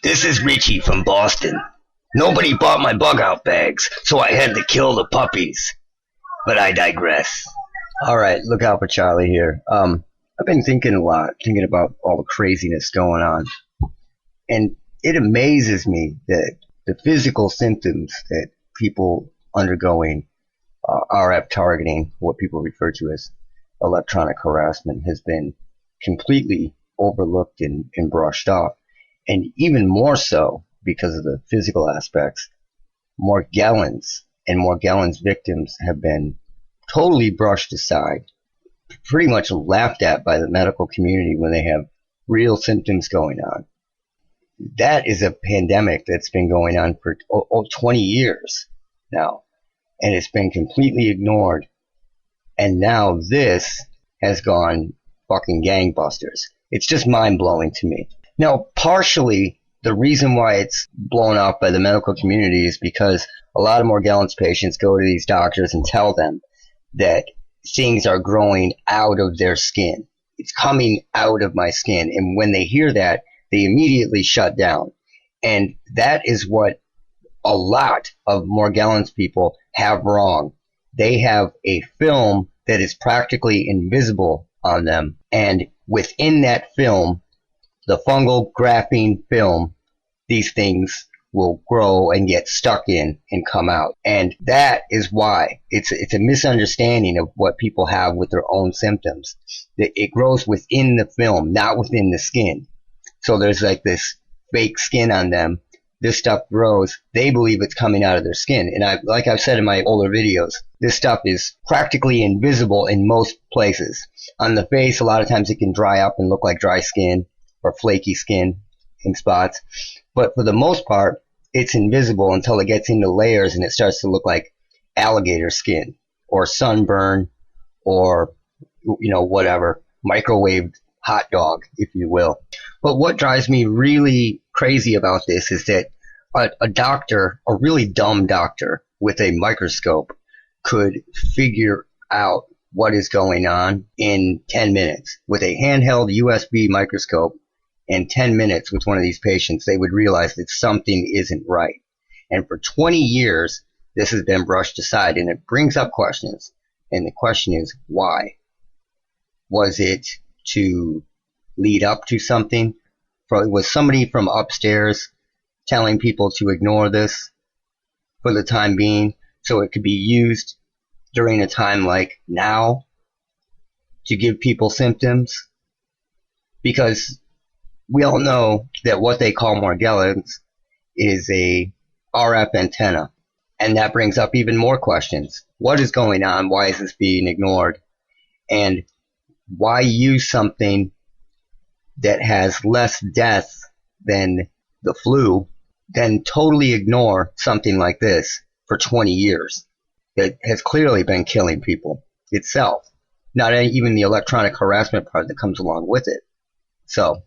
This is Richie from Boston. Nobody bought my bug out bags, so I had to kill the puppies. But I digress. Alright, look out for Charlie here. I've been thinking a lot, thinking about all the craziness going on. And it amazes me that the physical symptoms that people undergoing RF targeting, what people refer to as electronic harassment, has been completely overlooked and brushed off. And even more so because of the physical aspects, Morgellons and Morgellons victims have been totally brushed aside, pretty much laughed at by the medical community when they have real symptoms going on. That is a pandemic that's been going on for 20 years now, and it's been completely ignored. And now this has gone fucking gangbusters. It's just mind-blowing to me. Now, partially, the reason why it's blown up by the medical community is because a lot of Morgellons patients go to these doctors and tell them that things are growing out of their skin. It's coming out of my skin. And when they hear that, they immediately shut down. And that is what a lot of Morgellons people have wrong. They have a film that is practically invisible on them. And within that film, the fungal graphene film, these things will grow and get stuck in and come out. And that is why it's a misunderstanding of what people have with their own symptoms. It grows within the film, not within the skin. So there's like this fake skin on them. This stuff grows. They believe it's coming out of their skin. And like I've said in my older videos, this stuff is practically invisible in most places. On the face, a lot of times it can dry up and look like dry skin or flaky skin in spots. But for the most part, it's invisible until it gets into layers and it starts to look like alligator skin or sunburn or, whatever, microwaved hot dog, if you will. But what drives me really crazy about this is that a doctor, a really dumb doctor with a microscope could figure out what is going on in 10 minutes. With a handheld USB microscope, in 10 minutes with one of these patients, they would realize that something isn't right. And for 20 years, this has been brushed aside, and it brings up questions. And the question is, why? Was it to lead up to something? Was somebody from upstairs telling people to ignore this for the time being so it could be used during a time like now to give people symptoms? Because we all know that what they call Morgellons is a RF antenna. And that brings up even more questions. What is going on? Why is this being ignored? And why use something that has less death than the flu, then totally ignore something like this for 20 years that has clearly been killing people itself? Not even the electronic harassment part that comes along with it. So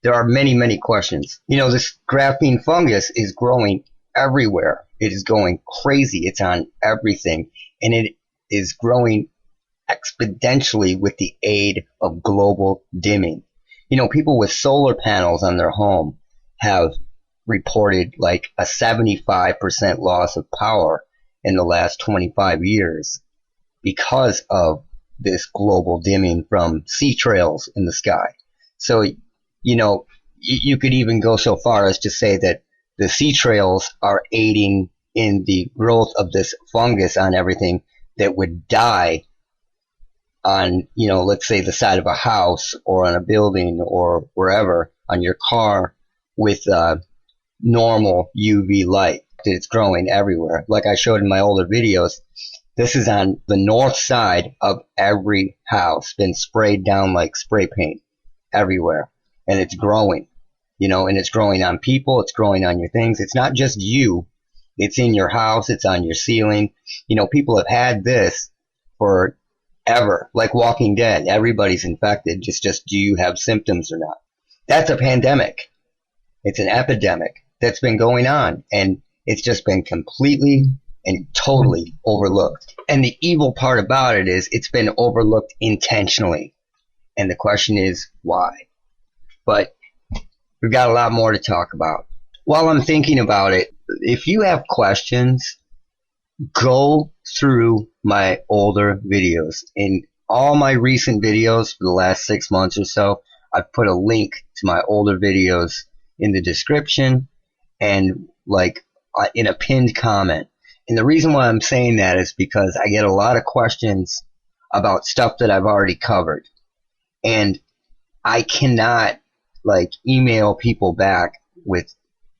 there are many, many questions. This graphene fungus is growing everywhere. It is going crazy. It's on everything. And it is growing exponentially with the aid of global dimming. People with solar panels on their home have reported like a 75% loss of power in the last 25 years because of this global dimming from sea trails in the sky. So you could even go so far as to say that the sea trails are aiding in the growth of this fungus on everything that would die on, let's say the side of a house or on a building or wherever, on your car with normal UV light. It's growing everywhere. Like I showed in my older videos, this is on the north side of every house, been sprayed down like spray paint everywhere. And it's growing, and it's growing on people. It's growing on your things. It's not just you. It's in your house. It's on your ceiling. People have had this forever, like Walking Dead. Everybody's infected. Just do you have symptoms or not? That's a pandemic. It's an epidemic that's been going on, and it's just been completely and totally overlooked. And the evil part about it is it's been overlooked intentionally. And the question is, why? But we've got a lot more to talk about. While I'm thinking about it, if you have questions, go through my older videos. In all my recent videos for the last 6 months or so, I've put a link to my older videos in the description and in a pinned comment. And the reason why I'm saying that is because I get a lot of questions about stuff that I've already covered. And I cannot email people back with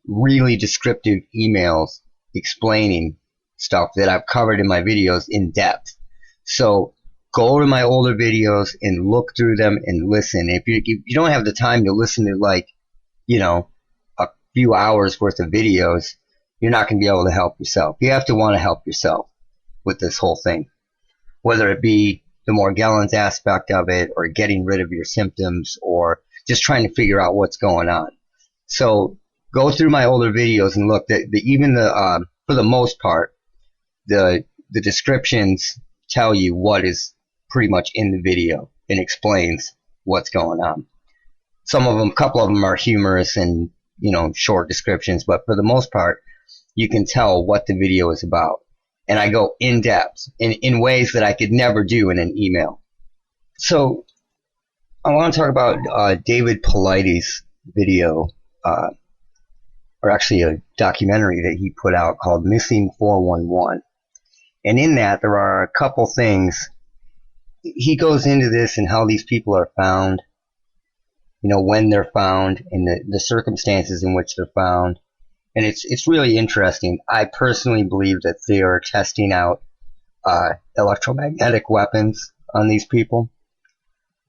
really descriptive emails explaining stuff that I've covered in my videos in depth. So go to my older videos and look through them and listen. If you don't have the time to listen to a few hours worth of videos, you're not going to be able to help yourself. You have to want to help yourself with this whole thing, whether it be the Morgellons aspect of it, or getting rid of your symptoms, or just trying to figure out what's going on. So go through my older videos and look. For the most part, the descriptions tell you what is pretty much in the video and explains what's going on. A couple of them are humorous and short descriptions, but for the most part, you can tell what the video is about. And I go in depth in ways that I could never do in an email. So I want to talk about David Paulides' video, or actually a documentary that he put out called Missing 411. And in that, there are a couple things. He goes into this and how these people are found, when they're found, and the circumstances in which they're found. And it's really interesting. I personally believe that they are testing out electromagnetic weapons on these people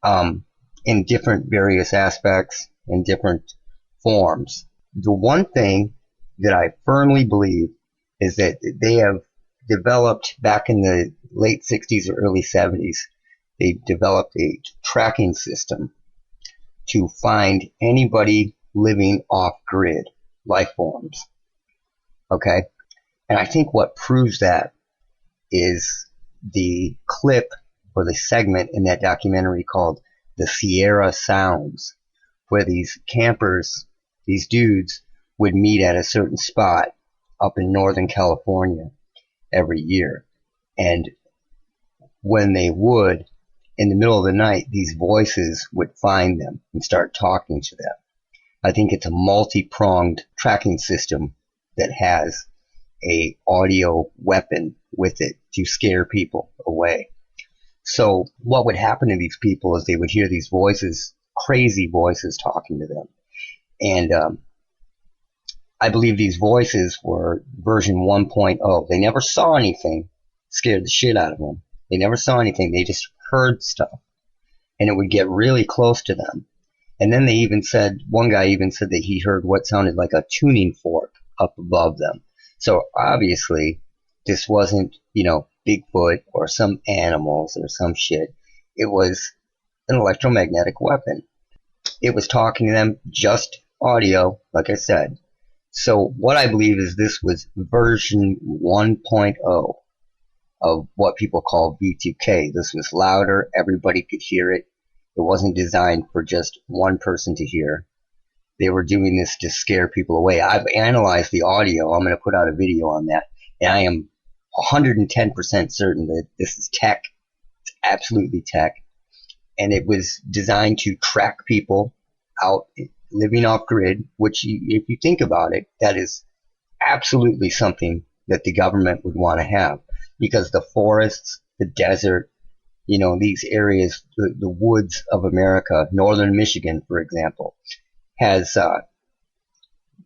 in different various aspects, in different forms. The one thing that I firmly believe is that they have developed back in the late 60s or early 70s, they developed a tracking system to find anybody living off-grid life forms. Okay? And I think what proves that is the clip or the segment in that documentary called The Sierra Sounds, where these campers, these dudes, would meet at a certain spot up in Northern California every year. And when they would, in the middle of the night, these voices would find them and start talking to them. I think it's a multi-pronged tracking system that has a audio weapon with it to scare people away. So what would happen to these people is they would hear these voices, crazy voices talking to them. And I believe these voices were version 1.0. They never saw anything, scared the shit out of them. They never saw anything. They just heard stuff. And it would get really close to them. And then one guy even said that he heard what sounded like a tuning fork up above them. So obviously, this wasn't, Bigfoot or some animals or some shit. It was an electromagnetic weapon. It was talking to them, just audio, like I said. So what I believe is this was version 1.0 of what people call V2K. This was louder. Everybody could hear it. It wasn't designed for just one person to hear. They were doing this to scare people away. I've analyzed the audio. I'm going to put out a video on that. And I am 110% certain that this is tech. It's absolutely tech. And it was designed to track people out living off grid, which if you think about it, that is absolutely something that the government would want to have. Because the forests, the desert, these areas, the woods of America, northern Michigan, for example, has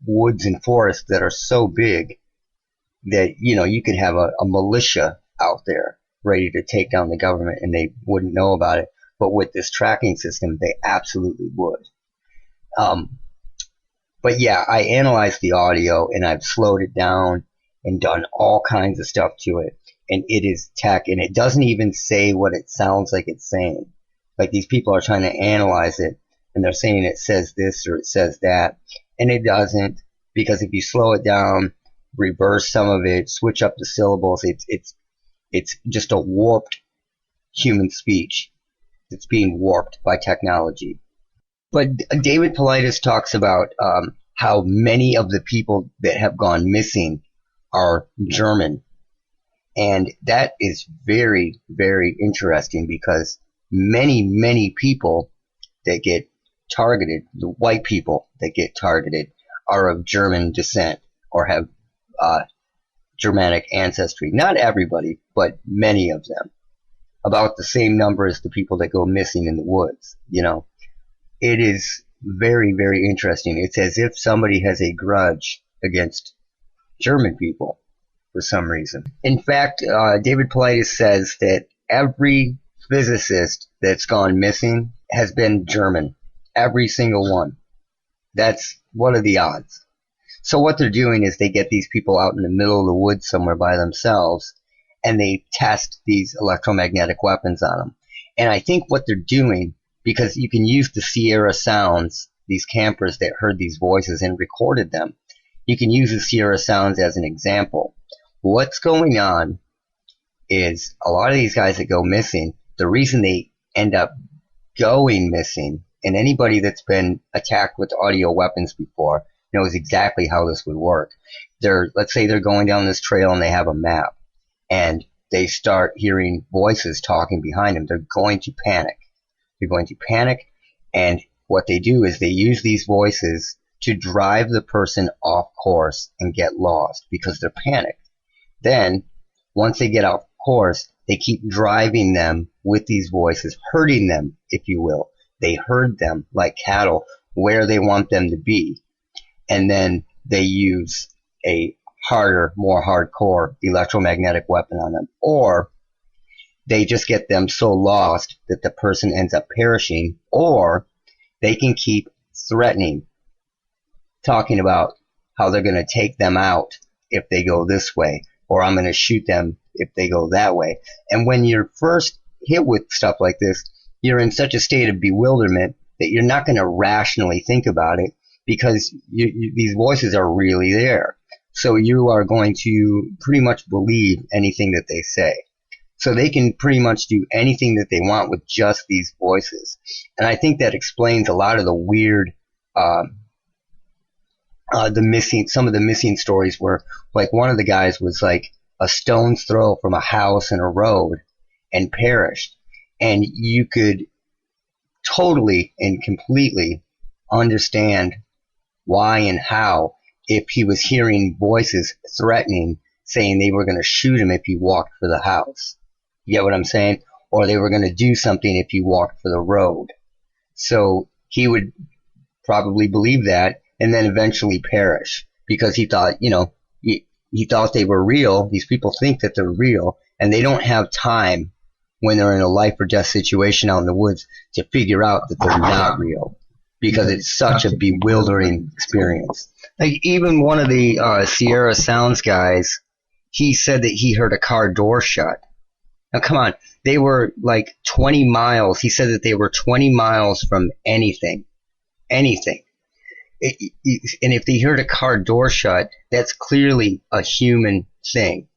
woods and forests that are so big that, you could have a militia out there ready to take down the government and they wouldn't know about it. But with this tracking system, they absolutely would. But yeah, I analyzed the audio and I've slowed it down and done all kinds of stuff to it. And it is tech, and it doesn't even say what it sounds like it's saying. Like these people are trying to analyze it, and they're saying it says this or it says that, and it doesn't, because if you slow it down, reverse some of it, switch up the syllables, it's just a warped human speech. It's being warped by technology. But David Paulides talks about how many of the people that have gone missing are German. And that is very, very interesting because many, many people that get targeted, the white people that get targeted, are of German descent or have Germanic ancestry. Not everybody, but many of them. About the same number as the people that go missing in the woods, you know. It is very, very interesting. It's as if somebody has a grudge against German people for some reason. In fact, David Paulides says that every physicist that's gone missing has been German. Every single one. That's what are the odds? So what they're doing is they get these people out in the middle of the woods somewhere by themselves, and they test these electromagnetic weapons on them. And I think what they're doing, because you can use the Sierra sounds, these campers that heard these voices and recorded them, you can use the Sierra sounds as an example. What's going on is a lot of these guys that go missing, the reason they end up going missing, and anybody that's been attacked with audio weapons before knows exactly how this would work. Let's say they're going down this trail and they have a map, and they start hearing voices talking behind them. They're going to panic. They're going to panic, and what they do is they use these voices to drive the person off course and get lost because they're panicked. Then, once they get off course, they keep driving them with these voices, herding them, if you will. They herd them like cattle where they want them to be. And then they use a harder, more hardcore electromagnetic weapon on them. Or they just get them so lost that the person ends up perishing. Or they can keep threatening, talking about how they're going to take them out if they go this way. Or I'm going to shoot them if they go that way. And when you're first hit with stuff like this, you're in such a state of bewilderment that you're not going to rationally think about it because these voices are really there. So you are going to pretty much believe anything that they say. So they can pretty much do anything that they want with just these voices. And I think that explains a lot of the weird, some of the missing stories where, like, one of the guys was like a stone's throw from a house and a road and perished. And you could totally and completely understand why and how if he was hearing voices threatening, saying they were going to shoot him if he walked for the house. You get what I'm saying? Or they were going to do something if he walked for the road. So he would probably believe that and then eventually perish because he thought, he thought they were real. These people think that they're real, and they don't have time when they're in a life or death situation out in the woods to figure out that they're not real because it's such a bewildering experience. Like even one of the Sierra Sounds guys, he said that he heard a car door shut. Now come on, they were like 20 miles. He said that they were 20 miles from anything. And if they heard a car door shut, that's clearly a human thing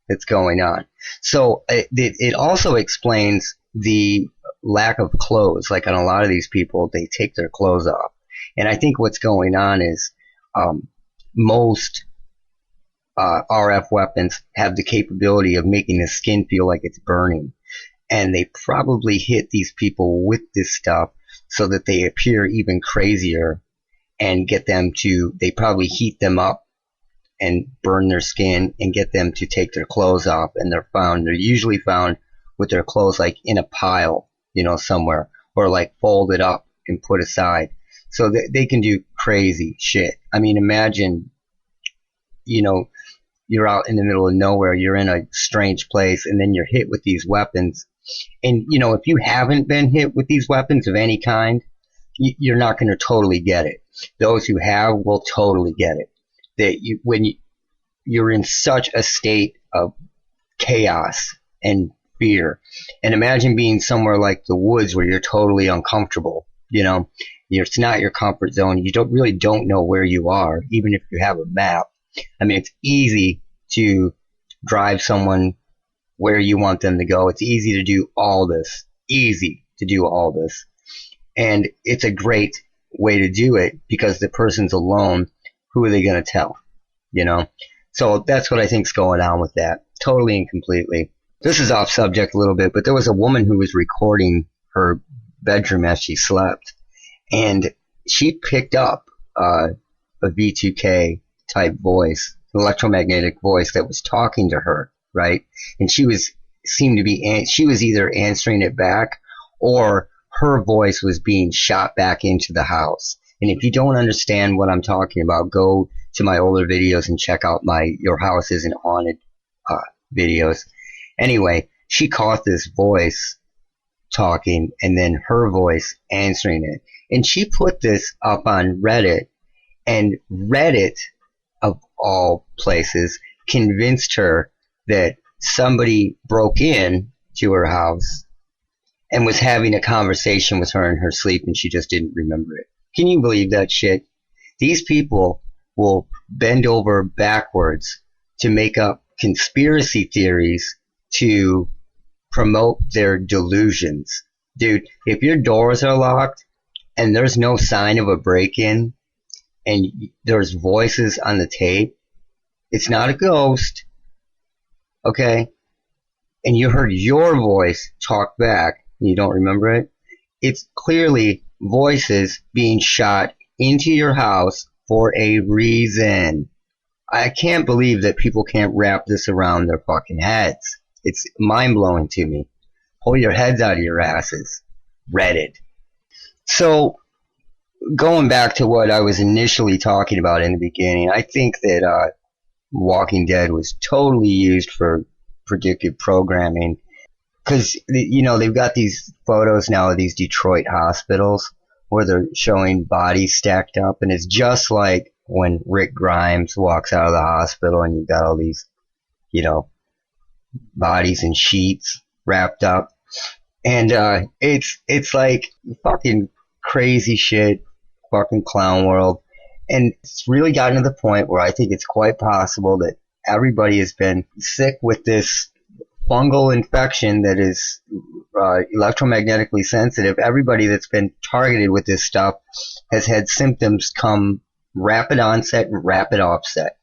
that's going on. So it also explains the lack of clothes. Like on a lot of these people, they take their clothes off. And I think what's going on is most RF weapons have the capability of making the skin feel like it's burning. And they probably hit these people with this stuff so that they appear even crazier and get them to, they probably heat them up and burn their skin and get them to take their clothes off. And they're usually found with their clothes like in a pile, somewhere, or like folded up and put aside. So they can do crazy shit. I mean, imagine, you're out in the middle of nowhere, you're in a strange place, and then you're hit with these weapons. And, if you haven't been hit with these weapons of any kind, you're not going to totally get it. Those who have will totally get it. That when you're in such a state of chaos and fear, and imagine being somewhere like the woods where you're totally uncomfortable. It's not your comfort zone. You don't know where you are, even if you have a map. I mean, it's easy to drive someone where you want them to go. It's easy to do all this. And it's a great way to do it because the person's alone. Who are they going to tell? You know? So that's what I think's going on with that. Totally and completely. This is off subject a little bit, but there was a woman who was recording her bedroom as she slept. And she picked up a V2K type voice, an electromagnetic voice that was talking to her, right? And she was either answering it back or her voice was being shot back into the house. And if you don't understand what I'm talking about, go to my older videos and check out my Your House Isn't Haunted videos. Anyway, she caught this voice talking and then her voice answering it. And she put this up on Reddit, and Reddit, of all places, convinced her that somebody broke in to her house and was having a conversation with her in her sleep and she just didn't remember it. Can you believe that shit? These people will bend over backwards to make up conspiracy theories to promote their delusions. Dude, if your doors are locked and there's no sign of a break-in and there's voices on the tape, it's not a ghost, okay? And you heard your voice talk back and you don't remember it, it's clearly voices being shot into your house for a reason. I can't believe that people can't wrap this around their fucking heads. It's mind-blowing to me. Pull your heads out of your asses. Reddit. So, going back to what I was initially talking about in the beginning, I think that Walking Dead was totally used for predictive programming. Because, you know, they've got these photos now of these Detroit hospitals where they're showing bodies stacked up, and it's just like when Rick Grimes walks out of the hospital and you've got all these, you know, bodies in sheets wrapped up. And it's like fucking crazy shit, fucking clown world. And it's really gotten to the point where I think it's quite possible that everybody has been sick with this fungal infection that is electromagnetically sensitive. Everybody that's been targeted with this stuff has had symptoms come rapid onset and rapid offset.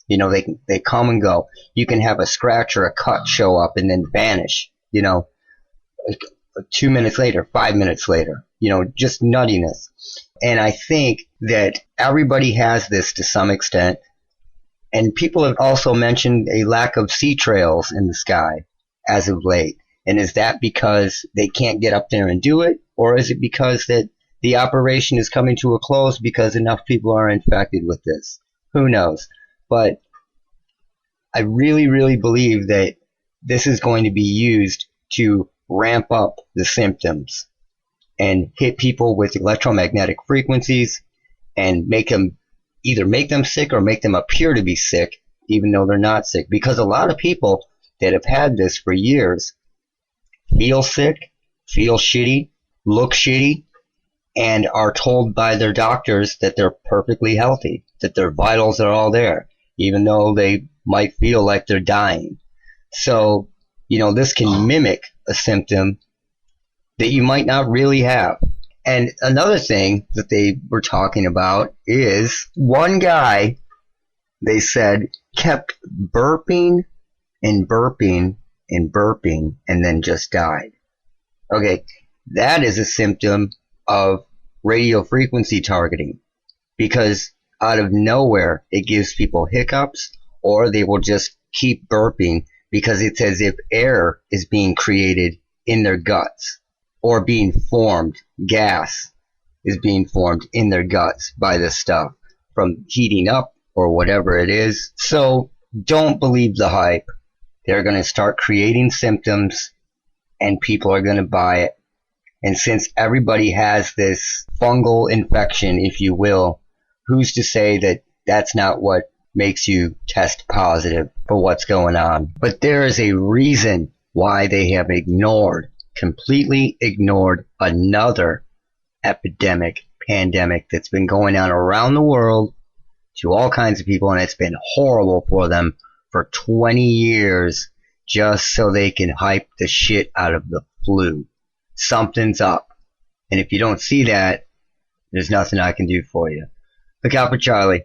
You know, they come and go. You can have a scratch or a cut show up and then vanish, you know, 2 minutes later, 5 minutes later, you know, just nuttiness. And I think that everybody has this to some extent. And people have also mentioned a lack of sea trails in the sky as of late. And is that because they can't get up there and do it? Or is it because that the operation is coming to a close because enough people are infected with this? Who knows? But I really, really believe that this is going to be used to ramp up the symptoms and hit people with electromagnetic frequencies and either make them sick or make them appear to be sick, even though they're not sick. Because a lot of people that have had this for years feel sick, feel shitty, look shitty, and are told by their doctors that they're perfectly healthy, that their vitals are all there, even though they might feel like they're dying. So, you know, this can mimic a symptom that you might not really have. And another thing that they were talking about is one guy, they said, kept burping and burping and burping and then just died. Okay, that is a symptom of radio frequency targeting, because out of nowhere it gives people hiccups, or they will just keep burping because it's as if air is being created in their guts or being formed. Gas is being formed in their guts by this stuff from heating up or whatever it is. So don't believe the hype. They're going to start creating symptoms and people are going to buy it. And since everybody has this fungal infection, if you will, who's to say that that's not what makes you test positive for what's going on? But there is a reason why they have completely ignored another pandemic that's been going on around the world to all kinds of people, and it's been horrible for them for 20 years just so they can hype the shit out of the flu. Something's up. And if you don't see that, there's nothing I can do for you. Look out for Charlie.